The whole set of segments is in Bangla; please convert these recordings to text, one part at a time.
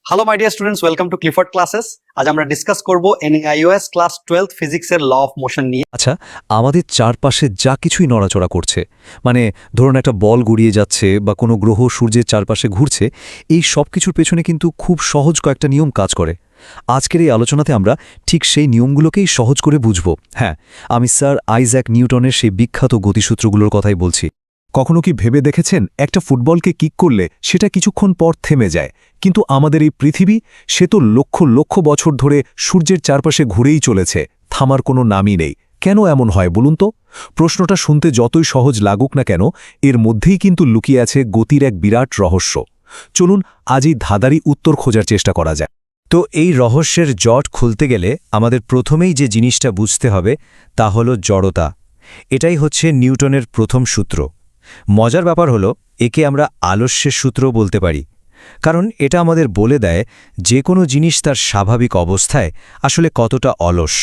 Hello my dear students, welcome to Clifford classes. আজ আমরা ডিসকাস করব এনআইওএস ক্লাস 12 ফিজিক্সের ল অফ মোশন নিয়ে। আচ্ছা, আমাদের চারপাশে যা কিছুই নড়াচড়া করছে, মানে ধরুন একটা বল গড়িয়ে যাচ্ছে বা কোনো গ্রহ সূর্যের চারপাশে ঘুরছে, এই সব কিছুর পেছনে কিন্তু খুব সহজ কয়েকটা নিয়ম কাজ করে। আজকের এই আলোচনাতে আমরা ঠিক সেই নিয়মগুলোকেই সহজ করে বুঝব। হ্যাঁ, আমি স্যার আইজ্যাক নিউটনের সেই বিখ্যাত গতিসূত্রগুলোর কথাই বলছি। কখনো কি ভেবে দেখেছেন একটা ফুটবলকে কিক করলে সেটা কিছুক্ষণ পর থেমে যায়, কিন্তু আমাদের এই পৃথিবী সে তো লক্ষ লক্ষ বছর ধরে সূর্যের চারপাশে ঘুরেই চলেছে, থামার কোনো নামই নেই। কেন এমন হয় বলুন তো? প্রশ্নটা শুনতে যতই সহজ লাগুক না কেন, এর মধ্যেই কিন্তু লুকিয়ে আছে গতির এক বিরাট রহস্য। চলুন আজ এই ধাঁধারই উত্তর খোঁজার চেষ্টা করা যায়। তো এই রহস্যের জট খুলতে গেলে আমাদের প্রথমেই যে জিনিসটা বুঝতে হবে তা হলো জড়তা। এটাই হচ্ছে নিউটনের প্রথম সূত্র। মজার ব্যাপার হলো একে আমরা আলস্যের সূত্র বলতে পারি, কারণ এটা আমাদের বলে দেয় যে কোনো জিনিস তার স্বাভাবিক অবস্থায় আসলে কতটা অলস।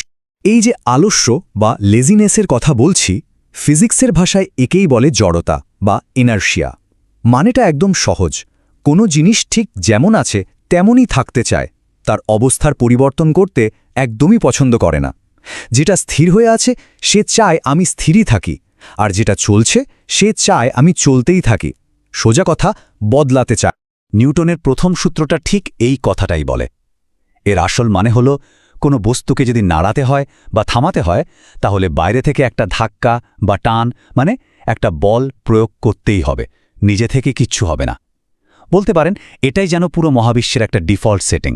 এই যে আলস্য বা লেজিনেসের কথা বলছি, ফিজিক্সের ভাষায় একেই বলে জড়তা বা ইনার্শিয়া। মানেটা একদম সহজ, কোনো জিনিস ঠিক যেমন আছে তেমনই থাকতে চায়, তার অবস্থার পরিবর্তন করতে একদমই পছন্দ করে না। যেটা স্থির হয়ে আছে সে চায় আমি স্থিরই থাকি, আর যেটা চলছে সে চায় আমি চলতেই থাকি। সোজা কথা, বদলাতে চায়। নিউটনের প্রথম সূত্রটা ঠিক এই কথাটাই বলে। এর আসল মানে হলো কোনো বস্তুকে যদি নাড়াতে হয় বা থামাতে হয়, তাহলে বাইরে থেকে একটা ধাক্কা বা টান, মানে একটা বল প্রয়োগ করতেই হবে, নিজে থেকে কিচ্ছু হবে না। বলতে পারেন এটাই যেন পুরো মহাবিশ্বের একটা ডিফল্ট সেটিং।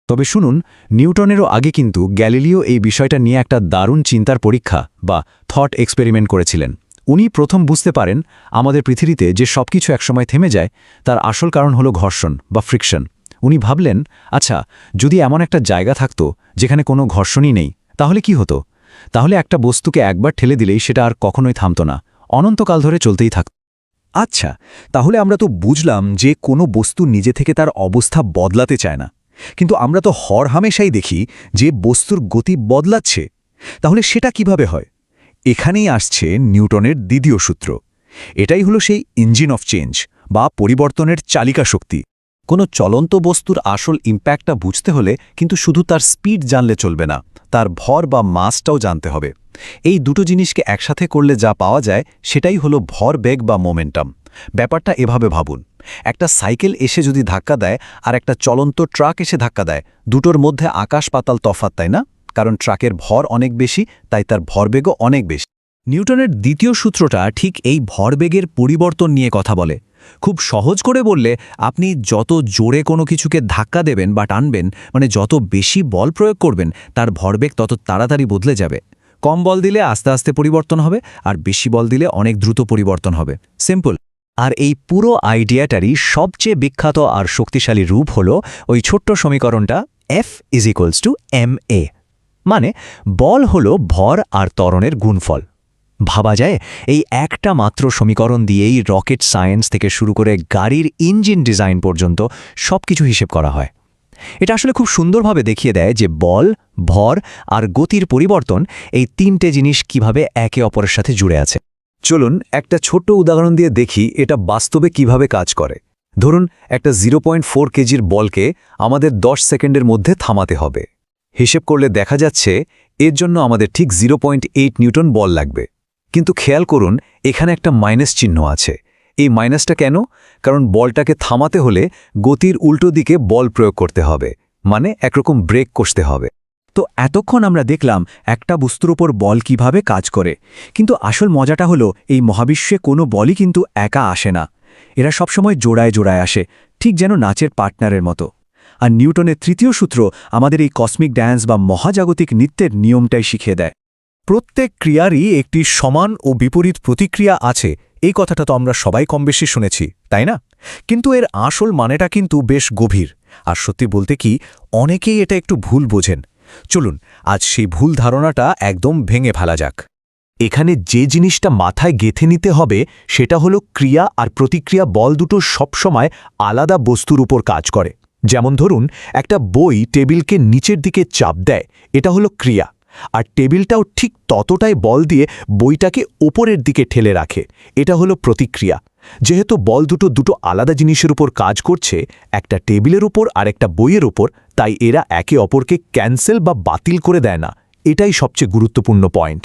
তবে শুনুন, নিউটনেরও আগে কিন্তু গ্যালিলিও এই বিষয়টা নিয়ে একটা দারুণ চিন্তার পরীক্ষা বা থট এক্সপেরিমেন্ট করেছিলেন। উনি প্রথম বুঝতে পারেন আমাদের পৃথিবীতে যে সব কিছু একসময় থেমে যায় তার আসল কারণ হলো ঘর্ষণ বা ফ্রিকশন। উনি ভাবলেন, আচ্ছা, যদি এমন একটা জায়গা থাকতো যেখানে কোনো ঘর্ষণই নেই, তাহলে কি হতো? তাহলে একটা বস্তুকে একবার ঠেলে দিলেই সেটা আর কখনোই থামতো না, অনন্তকাল ধরে চলতেই থাকত। আচ্ছা, তাহলে আমরা তো বুঝলাম যে কোনো বস্তু নিজে থেকে তার অবস্থা বদলাতে চায় না, কিন্তু আমরা তো হরহামেশাই দেখি যে বস্তুর গতি বদলাচ্ছে। তাহলে সেটা কিভাবে হয়? এখানেই আসছে নিউটনের দ্বিতীয় সূত্র। এটাই হলো সেই ইঞ্জিন অফ চেঞ্জ বা পরিবর্তনের চালিকা শক্তি। কোনো চলন্ত বস্তুর আসল ইম্প্যাক্টটা বুঝতে হলে কিন্তু শুধু তার স্পিড জানলে চলবে না, তার ভর বা মাসটাও জানতে হবে। এই দুটো জিনিসকে একসাথে করলে যা পাওয়া যায় সেটাই হলো ভরবেগ বা মোমেন্টাম। ব্যাপারটা এভাবে ভাবুন, একটা সাইকেল এসে যদি ধাক্কা দেয় আর একটা চলন্ত ট্রাক এসে ধাক্কা দেয়, দুটোর মধ্যে আকাশ পাতাল তফাৎ, তাই না? কারণ ট্রাকের ভর অনেক বেশি, তাই তার ভরবেগও অনেক বেশি। নিউটনের দ্বিতীয় সূত্রটা ঠিক এই ভরবেগের পরিবর্তন নিয়ে কথা বলে। খুব সহজ করে বললে, আপনি যত জোরে কোনো কিছুকে ধাক্কা দেবেন বা টানবেন, মানে যত বেশি বল প্রয়োগ করবেন, তার ভরবেগ তত তাড়াতাড়ি বদলে যাবে। কম বল দিলে আস্তে আস্তে পরিবর্তন হবে, আর বেশি বল দিলে অনেক দ্রুত পরিবর্তন হবে। সিম্পল। আর এই পুরো আইডিয়াটারই সবচেয়ে বিখ্যাত আর শক্তিশালী রূপ হলো ওই ছোট্ট সমীকরণটা F=ma। মানে বল হলো ভর আর ত্বরণের গুণফল। ভাবা যায় এই একটা মাত্র সমীকরণ দিয়েই রকেট সায়েন্স থেকে শুরু করে গাড়ির ইঞ্জিন ডিজাইন পর্যন্ত সবকিছু হিসেব করা হয়। এটা আসলে খুব সুন্দরভাবে দেখিয়ে দেয় যে বল, ভর আর গতির পরিবর্তন, এই তিনটে জিনিস কিভাবে একে অপরের সাথে জুড়ে আছে। চলুন একটা ছোট্ট উদাহরণ দিয়ে দেখি এটা বাস্তবে কিভাবে কাজ করে। ধরুন একটা 0.4 কেজির বলকে আমাদের 10 সেকেন্ডের মধ্যে থামাতে হবে। হিসেব করলে দেখা যাচ্ছে এর জন্য আমাদের ঠিক 0.8 নিউটন বল লাগবে। কিন্তু খেয়াল করুন, এখানে একটা মাইনাস চিহ্ন আছে। এই মাইনাসটা কেন? কারণ বলটাকে থামাতে হলে গতির উল্টো দিকে বল প্রয়োগ করতে হবে, মানে একরকম ব্রেক কষতে হবে। তো এতক্ষণ আমরা দেখলাম একটা বস্তুর উপর বল কিভাবে কাজ করে, কিন্তু আসল মজাটা হলো এই মহাবিশ্বে কোনো বলই কিন্তু একা আসে না। এরা সবসময় জোড়ায় জোড়ায় আসে, ঠিক যেন নাচের পার্টনারের মতো। আর নিউটনের তৃতীয় সূত্র আমাদের এই কসমিক ড্যান্স বা মহাজাগতিক নৃত্যের নিয়মটাই শিখিয়ে দেয়। প্রত্যেক ক্রিয়ারই একটি সমান ও বিপরীত প্রতিক্রিয়া আছে, এই কথাটা তো আমরা সবাই কমবেশি শুনেছি, তাই না? কিন্তু এর আসল মানেটা কিন্তু বেশ গভীর। আর সত্যি বলতে কি, অনেকেই এটা একটু ভুল বোঝেন। চলুন আজ সেই ভুল ধারণাটা একদম ভেঙে ফেলা যাক। এখানে যে জিনিসটা মাথায় গেঁথে নিতে হবে সেটা হলো ক্রিয়া আর প্রতিক্রিয়া বল দুটো সবসময় আলাদা বস্তুর উপর কাজ করে। যেমন ধরুন একটা বই টেবিলকে নিচের দিকে চাপ দেয়, এটা হলো ক্রিয়া। আর টেবিলটাও ঠিক ততটাই বল দিয়ে বইটাকে ওপরের দিকে ঠেলে রাখে। এটা হলো প্রতিক্রিয়া। যেহেতু বল দুটো আলাদা জিনিসের উপর কাজ করছে, একটা টেবিলের উপর আর একটা বইয়ের উপর, তাই এরা একে অপরকে ক্যান্সেল বা বাতিল করে দেয় না। এটাই সবচেয়ে গুরুত্বপূর্ণ পয়েন্ট।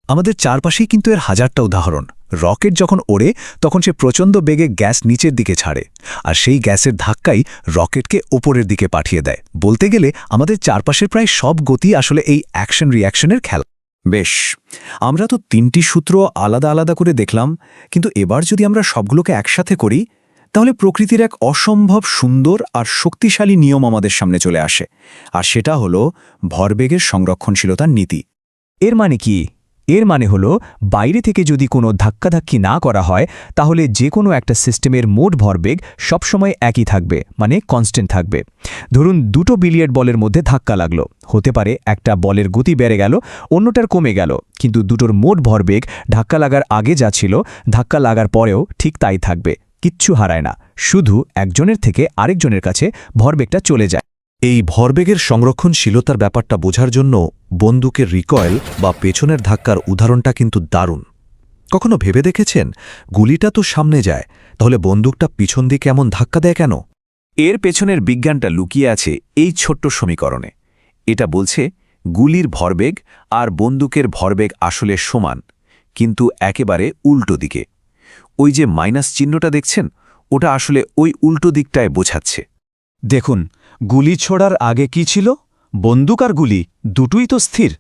আমাদের চারপাশেই কিন্তু এর হাজারটা উদাহরণ। রকেট যখন ওড়ে তখন সে প্রচণ্ড বেগে গ্যাস নিচের দিকে ছাড়ে, আর সেই গ্যাসের ধাক্কাই রকেটকে ওপরের দিকে পাঠিয়ে দেয়। বলতে গেলে আমাদের চারপাশের প্রায় সব গতি আসলে এই অ্যাকশন রিঅ্যাকশনের খেলা। বেশ, আমরা তো 3টি সূত্র আলাদা আলাদা করে দেখলাম, কিন্তু এবার যদি আমরা সবগুলোকে একসাথে করি তাহলে প্রকৃতির এক অসম্ভব সুন্দর আর শক্তিশালী নিয়ম আমাদের সামনে চলে আসে, আর সেটা হলো ভরবেগের সংরক্ষণশীলতার নীতি। এর মানে কি? এর মানে হলো বাইরে থেকে যদি কোনো ধাক্কাধাক্কি না করা হয় তাহলে যে কোনো একটা সিস্টেমের মোট ভরবেগ সবসময় একই থাকবে, মানে কনস্ট্যান্ট থাকবে। ধরুন 2টো বিলিয়ার্ড বলের মধ্যে ধাক্কা লাগলো, হতে পারে একটা বলের গতি বেড়ে গেল, অন্যটার কমে গেল, কিন্তু দুটোর মোট ভরবেগ ধাক্কা লাগার আগে যা ছিল ধাক্কা লাগার পরেও ঠিক তাই থাকবে, কিচ্ছু হারায় না। শুধু একজনের থেকে আরেকজনের কাছে ভরবেগটা চলে যায়। এই ভরবেগের সংরক্ষণশীলতার ব্যাপারটা বোঝার জন্য বন্দুকের রিকয়েল বা পেছনের ধাক্কার উদাহরণটা কিন্তু দারুণ। কখনো ভেবে দেখেছেন, গুলিটা তো সামনে যায়, তাহলে বন্দুকটা পিছন দিকে এমন ধাক্কা দেয় কেন? এর পেছনের বিজ্ঞানটা লুকিয়ে আছে এই ছোট্ট সমীকরণে। এটা বলছে গুলির ভরবেগ আর বন্দুকের ভরবেগ আসলে সমান, কিন্তু একেবারে উল্টো দিকে। ওই যে মাইনাস চিহ্নটা দেখছেন, ওটা আসলে ওই উল্টো দিকটায় বোঝাচ্ছে। দেখুন, গুলি ছোড়ার আগে কি ছিল? বন্দুক আর গুলি দুটোই তো স্থির।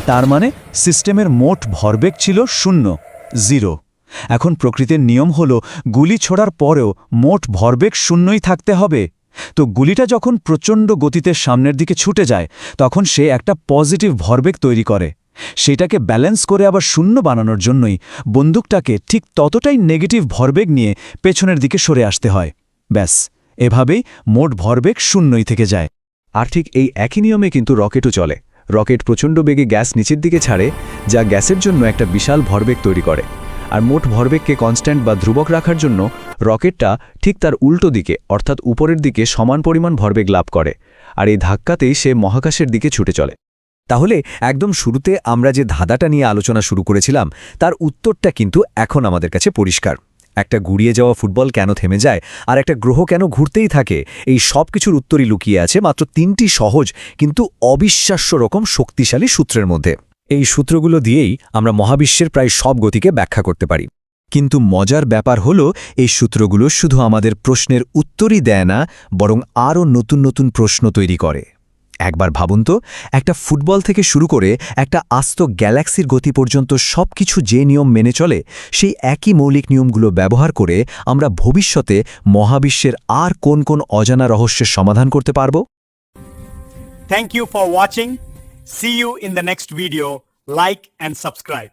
তার মানে সিস্টেমের মোট ভরবেগ ছিল 0। এখন প্রকৃতির নিয়ম হল গুলি ছোড়ার পরেও মোট ভরবেগ 0ই থাকতে হবে। তো গুলিটা যখন প্রচণ্ড গতিতে সামনের দিকে ছুটে যায় তখন সে একটা পজিটিভ ভরবেগ তৈরি করে। সেটাকে ব্যালেন্স করে আবার 0 বানানোর জন্যই বন্দুকটাকে ঠিক ততটাই নেগেটিভ ভরবেগ নিয়ে পেছনের দিকে সরে আসতে হয়। ব্যাস, এভাবেই মোট ভরবেগ 0ই থেকে যায়। আর ঠিক এই একই নিয়মে কিন্তু রকেটও চলে। রকেট প্রচণ্ড বেগে গ্যাস নিচের দিকে ছাড়ে, যা গ্যাসের জন্য একটা বিশাল ভরবেগ তৈরি করে। আর মোট ভরবেগকে কনস্ট্যান্ট বা ধ্রুবক রাখার জন্য রকেটটা ঠিক তার উল্টো দিকে অর্থাৎ উপরের দিকে সমান পরিমাণ ভরবেগ লাভ করে, আর এই ধাক্কাতেই সে মহাকাশের দিকে ছুটে চলে। তাহলে একদম শুরুতে আমরা যে ধাঁধাটা নিয়ে আলোচনা শুরু করেছিলাম তার উত্তরটা কিন্তু এখন আমাদের কাছে পরিষ্কার। একটা গুড়িয়ে যাওয়া ফুটবল কেন থেমে যায় আর একটা গ্রহ কেন ঘুরতেই থাকে, এই সব কিছুর উত্তরই লুকিয়ে আছে মাত্র 3টি সহজ কিন্তু অবিশ্বাস্য রকম শক্তিশালী সূত্রের মধ্যে। এই সূত্রগুলো দিয়েই আমরা মহাবিশ্বের প্রায় সব গতিকে ব্যাখ্যা করতে পারি। কিন্তু মজার ব্যাপার হলো এই সূত্রগুলো শুধু আমাদের প্রশ্নের উত্তরই দেয় না, বরং আরও নতুন নতুন প্রশ্ন তৈরি করে। একবার ভাবুন তো, একটা ফুটবল থেকে শুরু করে একটা আস্ত গ্যালাক্সির গতি পর্যন্ত সবকিছু যে নিয়ম মেনে চলে, সেই একই মৌলিক নিয়মগুলো ব্যবহার করে আমরা ভবিষ্যতে মহাবিশ্বের আর কোন কোন অজানা রহস্যের সমাধান করতে পারব? Thank you for watching. See you in the next video. Like and subscribe.